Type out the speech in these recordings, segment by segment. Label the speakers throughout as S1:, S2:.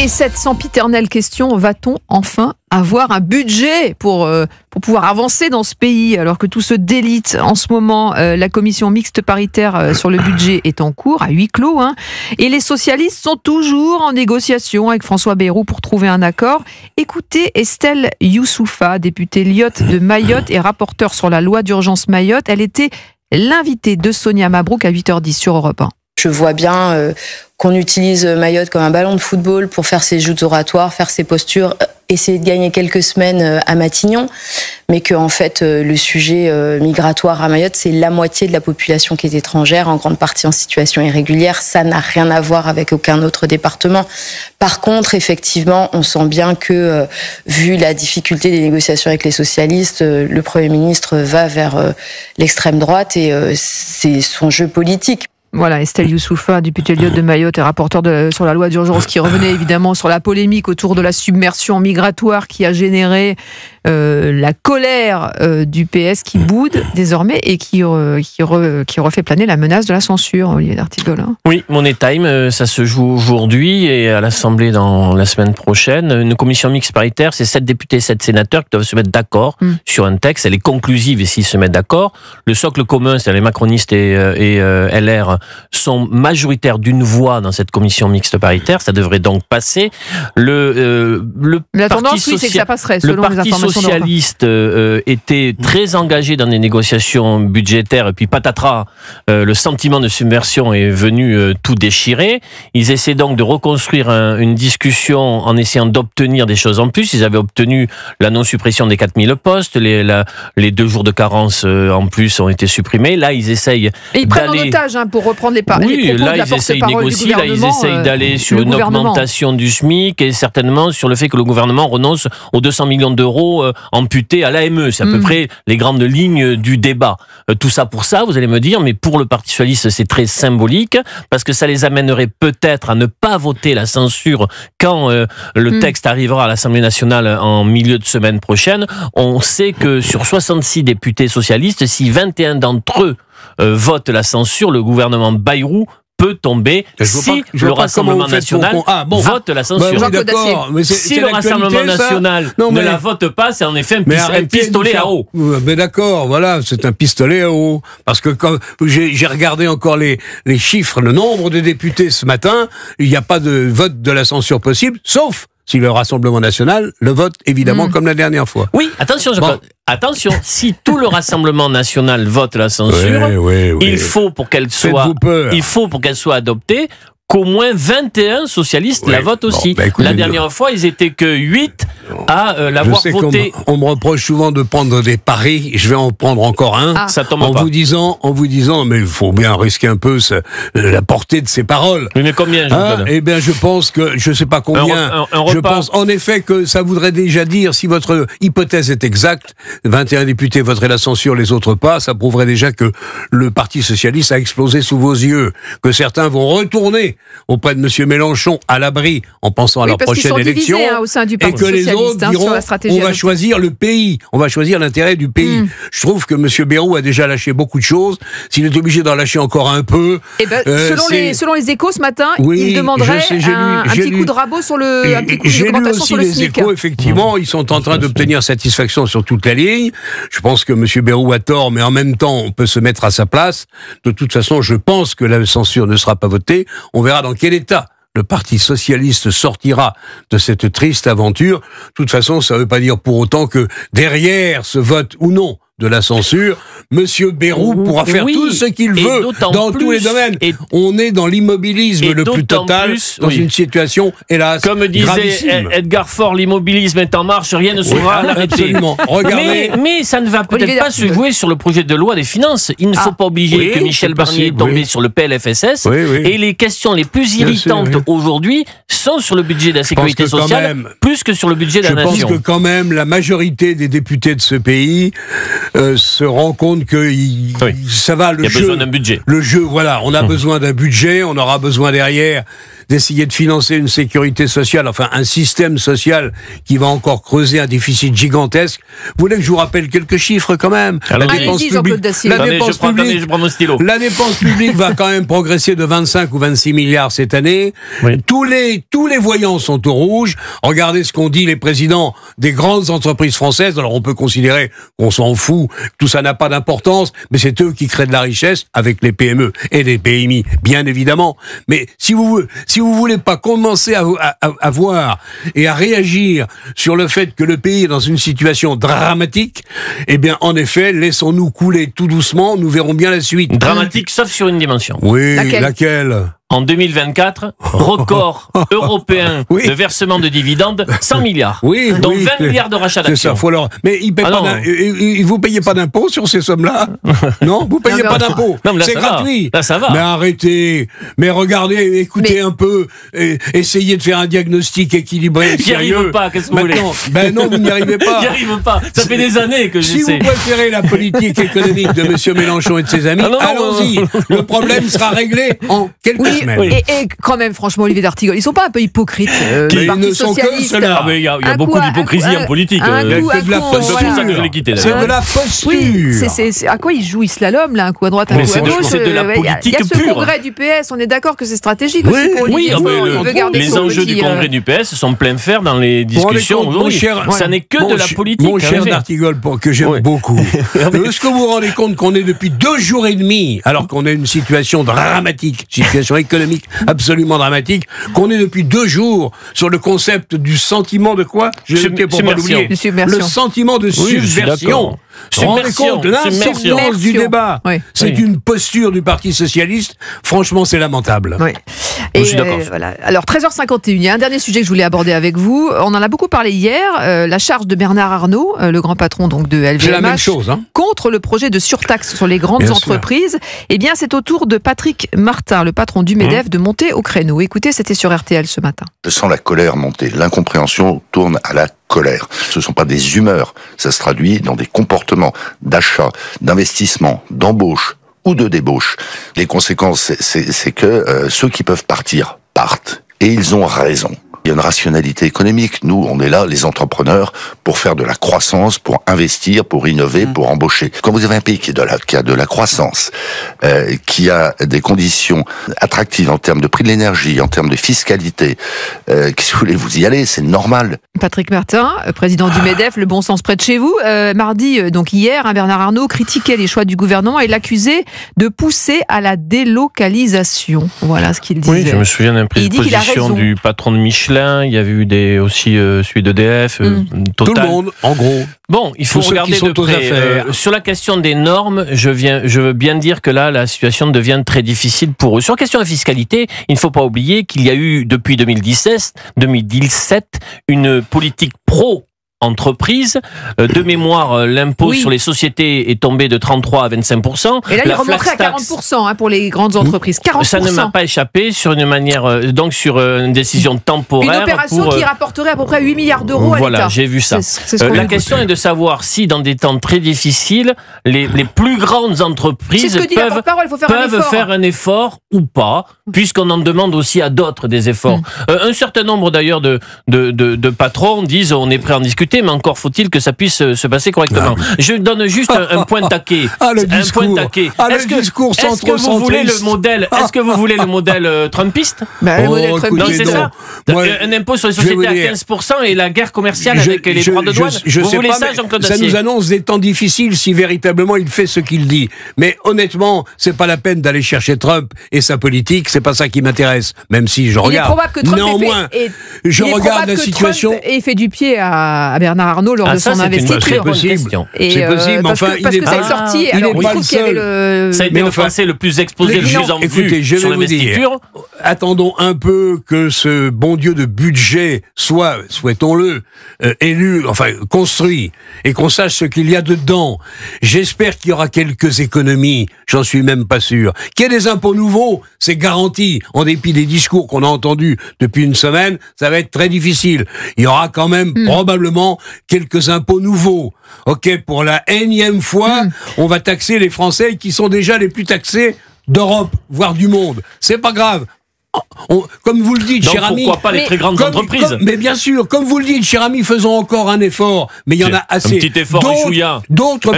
S1: Et cette sempiternelle question, va-t-on enfin avoir un budget pour pouvoir avancer dans ce pays alors que tout se délite en ce moment? La commission mixte paritaire sur le budget est en cours, à huis clos, et les socialistes sont toujours en négociation avec François Bayrou pour trouver un accord. Écoutez Estelle Youssoufa, députée Lyotte de Mayotte et rapporteure sur la loi d'urgence Mayotte. Elle était l'invitée de Sonia Mabrouk à 8h10 sur Europe 1.
S2: Je vois bien qu'on utilise Mayotte comme un ballon de football pour faire ses joutes oratoires, faire ses postures, essayer de gagner quelques semaines à Matignon, mais que en fait le sujet migratoire à Mayotte, c'est la moitié de la population qui est étrangère, en grande partie en situation irrégulière. Ça n'a rien à voir avec aucun autre département. Par contre, effectivement, on sent bien que vu la difficulté des négociations avec les socialistes, le Premier ministre va vers l'extrême droite et c'est son jeu politique.
S1: Voilà, Estelle Youssoufa, députée Lyotte de Mayotte et rapporteur sur la loi d'urgence, qui revenait évidemment sur la polémique autour de la submersion migratoire qui a généré la colère du PS qui boude désormais et qui refait planer la menace de la censure, Olivier d'Artigol.
S3: Oui, Money Time, ça se joue aujourd'hui et à l'Assemblée dans la semaine prochaine. Une commission mixte paritaire, c'est 7 députés, 7 sénateurs qui doivent se mettre d'accord sur un texte. Elle est conclusive et s'ils se mettent d'accord. Le socle commun, c'est-à-dire les macronistes et LR, sont majoritaires d'une voix dans cette commission mixte paritaire. Ça devrait donc passer.
S1: La tendance, oui, c'est que ça passerait, selon les informations.
S3: Le Parti socialiste était très engagé dans des négociations budgétaires et puis patatras, le sentiment de submersion est venu tout déchirer. Ils essaient donc de reconstruire une discussion en essayant d'obtenir des choses en plus. Ils avaient obtenu la non-suppression des 4000 postes, les 2 jours de carence en plus ont été supprimés. Là, ils essayent
S1: et ils prennent en otage pour reprendre les propos de la porte-parole du gouvernement.
S3: Là, ils essayent d'aller sur une augmentation du SMIC et certainement sur le fait que le gouvernement renonce aux 200 millions d'euros amputés à l'AME. C'est à peu près les grandes lignes du débat. Tout ça pour ça, vous allez me dire, mais pour le Parti socialiste, c'est très symbolique parce que ça les amènerait peut-être à ne pas voter la censure quand le texte arrivera à l'Assemblée nationale en milieu de semaine prochaine. On sait que sur 66 députés socialistes, si 21 d'entre eux votent la censure, le gouvernement Bayrou peut tomber si le Rassemblement national vote la censure.
S4: Bah, oui, d'accord, mais
S3: si le Rassemblement national ne la vote pas, c'est en effet un pistolet à eau.
S4: Mais d'accord, voilà, c'est un pistolet à eau. Parce que quand j'ai regardé encore les chiffres, le nombre de députés ce matin, il n'y a pas de vote de la censure possible, sauf si le Rassemblement national le vote, évidemment, comme la dernière fois.
S3: Oui, attention, attention, si tout le Rassemblement national vote la censure, il faut pour qu'elle soit adoptée, qu'au moins 21 socialistes la votent aussi. La dernière fois, ils étaient que 8 à l'avoir voté.
S4: On me reproche souvent de prendre des paris. Je vais en prendre encore un.
S3: Ça tombe
S4: en vous disant, mais il faut bien risquer un peu la portée de ces paroles.
S3: Mais combien
S4: Eh bien, je pense que, je sais pas combien. Je pense en effet que ça voudrait déjà dire, si votre hypothèse est exacte, 21 députés voteraient la censure, les autres pas, ça prouverait déjà que le Parti socialiste a explosé sous vos yeux, que certains vont retourner auprès de M. Mélenchon à l'abri en pensant à leur prochaine élection,
S1: au sein du Parti
S4: et que les autres diront on va choisir le pays, on va choisir l'intérêt du pays. Je trouve que M. Bayrou a déjà lâché beaucoup de choses. S'il est obligé d'en lâcher encore un peu...
S1: selon les Échos ce matin, il demanderait un petit coup de rabot sur un petit coup d'augmentation sur le SMIC.
S4: J'ai lu aussi les Échos, effectivement, ils sont en train d'obtenir satisfaction sur toute la ligne. Je pense que M. Bayrou a tort, mais en même temps, on peut se mettre à sa place. De toute façon, je pense que la censure ne sera pas votée. On verra dans quel état le Parti socialiste sortira de cette triste aventure. De toute façon, ça ne veut pas dire pour autant que derrière ce vote ou non de la censure, Monsieur Bayrou pourra faire tout ce qu'il veut dans tous les domaines. On est dans l'immobilisme le plus total, dans une situation, hélas,
S3: comme disait
S4: gravissime.
S3: Edgar Faure, l'immobilisme est en marche, rien ne saura l'arrêter.
S4: Absolument. Regardez.
S3: Mais ça ne va peut-être pas se jouer sur le projet de loi des finances. Il ne faut pas oublier que Michel Barnier est tombé sur le PLFSS et les questions les plus irritantes aujourd'hui sont sur le budget de la sécurité sociale plus que sur le budget de la nation.
S4: Je pense que quand même la majorité des députés de ce pays se rend compte que ça va, le jeu.
S3: Il y a besoin d'un budget.
S4: Le jeu, voilà, on a besoin d'un budget, on aura besoin derrière d'essayer de financer une sécurité sociale, enfin un système social qui va encore creuser un déficit gigantesque. Vous voulez que je vous rappelle quelques chiffres quand même?
S1: La dépense
S4: publique va quand même progresser de 25 ou 26 milliards cette année. Oui. Tous les voyants sont au rouge. Regardez ce qu'ont dit les présidents des grandes entreprises françaises. Alors on peut considérer qu'on s'en fout, que tout ça n'a pas d'importance, mais c'est eux qui créent de la richesse avec les PME et les PMI, bien évidemment. Mais si vous voulez pas commencer à voir et à réagir sur le fait que le pays est dans une situation dramatique, eh bien en effet, laissons-nous couler tout doucement, nous verrons bien la suite.
S3: Dramatique, sauf sur une dimension.
S4: Oui, laquelle ?
S3: En 2024, record européen de versement de dividendes, 100 milliards, dont 20 milliards de rachats d'actions.
S4: C'est ça, mais vous payez pas d'impôts sur ces sommes-là? Non, vous payez pas d'impôts. C'est gratuit.
S3: Là, ça va.
S4: Mais arrêtez. Mais regardez, écoutez un peu, essayez de faire un diagnostic équilibré, sérieux.
S3: J'y arrive pas, qu'est-ce que vous voulez?
S4: Ben non, vous n'y arrivez pas.
S3: J'y arrive pas. Ça fait des années que j'essaie.
S4: Si vous préférez la politique économique de M. Mélenchon et de ses amis, allons-y. Le problème sera réglé en quelques semaines.
S1: Et quand même, franchement, Olivier d'Artigol, ils sont pas un peu hypocrites, le Parti socialiste.
S3: Il y a beaucoup d'hypocrisie en politique.
S4: C'est de la posture. C'est de la posture.
S1: Oui, c'est à quoi ils jouent? Ils slalom, là, un coup à droite, un coup à gauche.
S3: C'est de la politique pure.
S1: Il y a ce congrès du PS, on est d'accord que c'est stratégique aussi pour Olivier Faure. Il veut garder
S3: les enjeux du congrès du PS sont plein fer dans les discussions aujourd'hui. Ça n'est que de la politique.
S4: Mon cher d'Artigol, que j'aime beaucoup. Est-ce que vous vous rendez compte qu'on est depuis 2 jours et demi, alors qu'on a une situation dramatique, situation économique absolument dramatique, qu'on est depuis 2 jours sur le concept du sentiment de quoi? Le sentiment de subversion. Vous vous rendez compte de l'insistance du débat? C'est une posture du Parti socialiste. Franchement, c'est lamentable.
S1: Oui. Et je suis d'accord. Voilà. Alors, 13h51, il y a un dernier sujet que je voulais aborder avec vous. On en a beaucoup parlé hier. La charge de Bernard Arnault, le grand patron donc de LVMH,
S4: c'est la même chose,
S1: contre le projet de surtaxe sur les grandes entreprises. Eh bien, c'est au tour de Patrick Martin, le patron du MEDEF, de monter au créneau. Écoutez, c'était sur RTL ce matin.
S5: Je sens la colère monter. L'incompréhension tourne à la colère. Ce ne sont pas des humeurs. Ça se traduit dans des comportements d'achat, d'investissement, d'embauche ou de débauche. Les conséquences, c'est que ceux qui peuvent partir partent. Et ils ont raison. Il y a une rationalité économique. Nous, on est là, les entrepreneurs, pour faire de la croissance, pour investir, pour innover, pour embaucher. Quand vous avez un pays qui a de la croissance, qui a des conditions attractives en termes de prix de l'énergie, en termes de fiscalité, qu'est-ce que vous voulez, vous y allez, c'est normal.
S1: Patrick Martin, président du MEDEF, le bon sens près de chez vous. Mardi, donc hier, Bernard Arnault critiquait les choix du gouvernement et l'accusait de pousser à la délocalisation. Voilà ce qu'il disait.
S3: Oui, je me souviens d'un prise de position du patron de Michelin. Il y avait eu aussi celui d'EDF, Total.
S4: Tout le monde, en gros.
S3: Bon, il faut regarder de près. Sur la question des normes, je veux bien dire que là, la situation devient très difficile pour eux. Sur la question de la fiscalité, il ne faut pas oublier qu'il y a eu, depuis 2017, une politique pro-entreprise. De mémoire, l'impôt sur les sociétés est tombé de 33 à 25%.
S1: Et là, il est remonté à 40% pour les grandes entreprises. 40%.
S3: Ça ne m'a pas échappé sur une manière, donc sur une décision temporaire.
S1: Une opération qui rapporterait à peu près 8 milliards d'euros à l'État.
S3: Voilà, j'ai vu ça. La question est de savoir si, dans des temps très difficiles, les plus grandes entreprises peuvent faire un effort ou pas, puisqu'on en demande aussi à d'autres des efforts. Un certain nombre d'ailleurs de patrons disent on est prêt à en discuter, mais encore faut-il que ça puisse se passer correctement. Je donne juste un point de taquet.
S4: Le
S3: vous voulez le modèle trumpiste?
S1: Trumpiste,
S3: c'est ça. Un impôt sur les sociétés à 15% et la guerre commerciale avec les droits de douane. Vous voulez ça, Jean-Claude Dacier?
S4: Ça nous annonce des temps difficiles si véritablement il fait ce qu'il dit. Mais honnêtement, c'est pas la peine d'aller chercher Trump et sa politique. C'est pas ça qui m'intéresse. Même si je regarde.
S1: Il est probable que Trump
S4: néanmoins, je regarde la situation.
S1: Et fait du pied à Bernard Arnault lors de son investiture.
S4: C'est possible, mais enfin,
S1: parce que ça est sorti. Alors, il trouve qu'il y avait le.
S3: Ça a été le Français le plus exposé, le plus en vue sur l'investiture.
S4: Attendons un peu que ce bon Dieu de budget soit, souhaitons-le, élu, enfin construit, et qu'on sache ce qu'il y a dedans. J'espère qu'il y aura quelques économies, j'en suis même pas sûr. Qu'il y ait des impôts nouveaux, c'est garanti. En dépit des discours qu'on a entendus depuis une semaine, ça va être très difficile. Il y aura quand même probablement quelques impôts nouveaux. Ok, pour la énième fois, on va taxer les Français qui sont déjà les plus taxés d'Europe, voire du monde. C'est pas grave. comme vous le dites,
S3: donc,
S4: cher ami.
S3: Pourquoi pas les très grandes entreprises
S4: mais bien sûr, comme vous le dites, cher ami, faisons encore un effort. Mais il y en a assez.
S3: Un petit effort,
S4: d'autres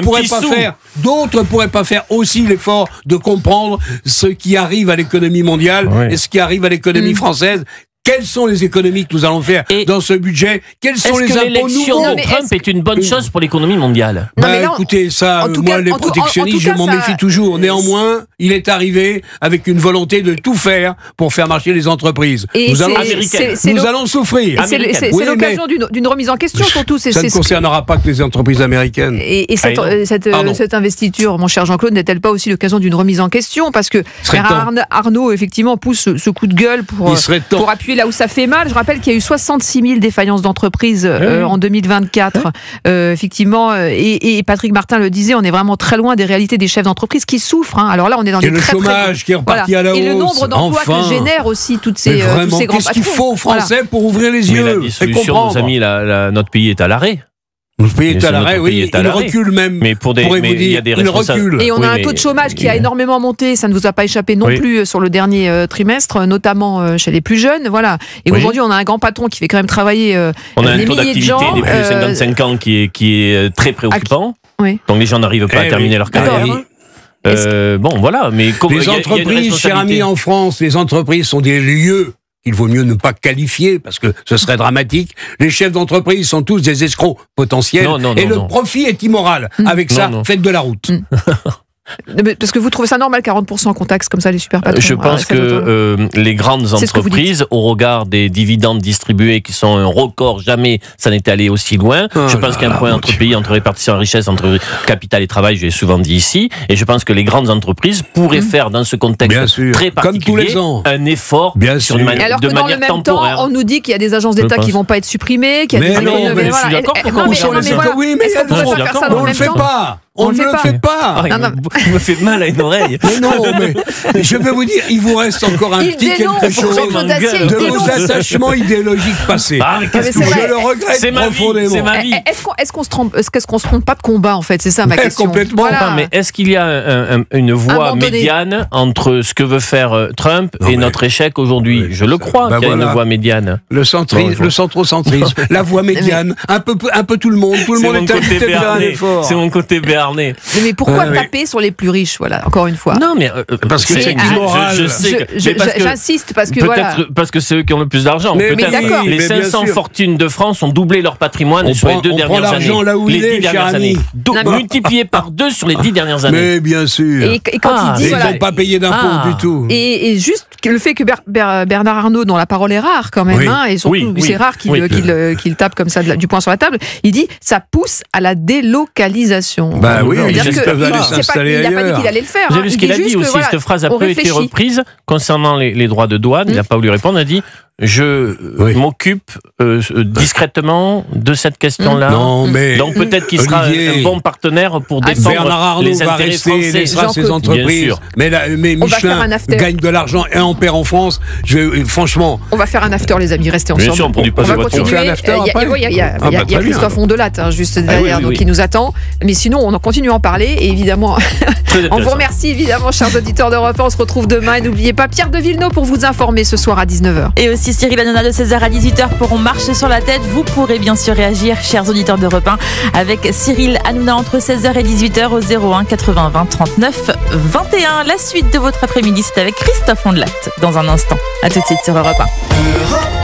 S4: pourraient pas faire aussi l'effort de comprendre ce qui arrive à l'économie mondiale et ce qui arrive à l'économie française. Quelles sont les économies que nous allons faire dans ce budget? Quels sont les impôts nouveaux?
S3: Est-ce que l'élection de Trump est une bonne chose pour l'économie mondiale?
S4: Écoutez, ça, moi, les protectionnistes, je m'en méfie toujours. Néanmoins, il est arrivé avec une volonté de tout faire pour faire marcher les entreprises. Nous allons souffrir.
S1: C'est l'occasion d'une remise en question, surtout.
S4: Ça ne concernera pas que les entreprises américaines.
S1: Et cette investiture, mon cher Jean-Claude, n'est-elle pas aussi l'occasion d'une remise en question? Parce que Arnaud, effectivement, pousse ce coup de gueule pour appuyer là où ça fait mal. Je rappelle qu'il y a eu 66 000 défaillances d'entreprises en 2024. Effectivement, et Patrick Martin le disait, on est vraiment très loin des réalités des chefs d'entreprise qui souffrent. Alors là, on est dans
S4: le chômage qui est reparti à la hausse.
S1: Et le nombre d'emplois que génèrent aussi tous ces grands patrons.
S4: Qu'est-ce qu'il faut aux Français pour ouvrir les yeux?
S3: Mais la dissolution, nos amis, notre pays est à l'arrêt.
S4: Notre pays est à l'arrêt, oui. Il recule même.
S3: Mais il y a des responsables.
S1: Et on a un taux de chômage qui a énormément monté. Ça ne vous a pas échappé non plus sur le dernier trimestre, notamment chez les plus jeunes. Voilà. Et aujourd'hui, on a un grand patron qui fait quand même travailler
S3: on a un taux d'activité des plus de 55 ans qui est très préoccupant. Donc les gens n'arrivent pas à terminer leur carrière. Bon, voilà. Mais
S4: les entreprises, cher ami, en France, les entreprises sont des lieux qu'il vaut mieux ne pas qualifier, parce que ce serait dramatique. Les chefs d'entreprise sont tous des escrocs potentiels, le profit est immoral. Avec ça, faites de la route.
S1: Parce que vous trouvez ça normal, 40% qu'on taxe comme ça les super patrons?
S3: Je pense que les grandes entreprises, au regard des dividendes distribués qui sont un record, jamais ça n'était allé aussi loin. Je pense qu'il y a un point entre pays, entre répartition de richesse, entre capital et travail, je l'ai souvent dit ici, et je pense que les grandes entreprises pourraient faire dans ce contexte très particulier un effort de manière temporaire.
S1: Dans le même temps, on nous dit qu'il y a des agences d'État qui vont pas être supprimées, qu'il y a des
S3: je suis d'accord.
S4: On ne le fait pas. On ne le fait pas.
S3: Vous me faites mal à une oreille.
S4: Mais non, mais je vais vous dire, il vous reste encore un petit quelque chose de vos attachements idéologiques passés. Je le regrette profondément.
S3: C'est ma vie.
S1: Est-ce qu'on se trompe pas de combat, en fait? C'est ça ma question.
S4: Complètement.
S3: Voilà. Mais est-ce qu'il y a une voie médiane entre ce que veut faire Trump et notre échec aujourd'hui? Je le crois qu'il y a une voie médiane.
S4: Le centrocentrisme, la voie médiane, un peu tout le monde. Tout le monde est invité à faire un effort.
S3: C'est mon côté béarnais.
S1: Mais pourquoi taper sur les plus riches, voilà, encore une fois?
S3: Non, mais
S4: parce que c'est immoral.
S1: J'insiste parce que
S3: parce que c'est eux qui ont le plus d'argent.
S1: Peut-être
S3: les 500 fortunes de France ont doublé leur patrimoine sur les 2 dernières années.
S4: Là où
S3: les 10 dernières années. Multiplié par 2 sur les 10 dernières années.
S4: Mais bien sûr.
S1: Et quand il dit,
S4: ils n'ont pas payé d'impôts du tout.
S1: Et juste le fait que Bernard Arnault, dont la parole est rare quand même, et surtout c'est rare qu'il tape comme ça du poing sur la table, il dit ça pousse à la délocalisation.
S4: Oui, j'espère que vous allez s'installer ailleurs.
S1: Il n'a pas dit qu'il allait le faire.
S3: Vous avez vu ce qu'il a dit aussi, cette phrase a peu été reprise concernant les droits de douane, il n'a pas voulu répondre, il a dit je m'occupe discrètement de cette question-là. Donc peut-être qu'il sera un bon partenaire pour défendre les intérêts français.
S4: Laissera ses entreprises. Mais Michelin gagne de l'argent et en perd en France. Franchement.
S1: On va faire un after, les amis. Restez ensemble.
S3: Bien sûr, on produit pas de voiture.
S4: On fait un after après.
S1: Il y a Christophe Ondelat juste derrière, donc qui nous attend. Mais sinon, on continue à en parler. Et évidemment, on vous remercie évidemment, chers auditeurs d'Europe 1. On se retrouve demain. Et n'oubliez pas Pierre de Villeneuve pour vous informer ce soir à 19h.
S6: Et aussi Cyril Hanouna de 16h à 18h pourront marcher sur la tête. Vous pourrez bien sûr réagir, chers auditeurs d'Europe 1, avec Cyril Hanouna entre 16h et 18h au 01 80 20 39 21. La suite de votre après-midi, c'est avec Christophe Ondelat dans un instant. À tout de suite sur Europe 1.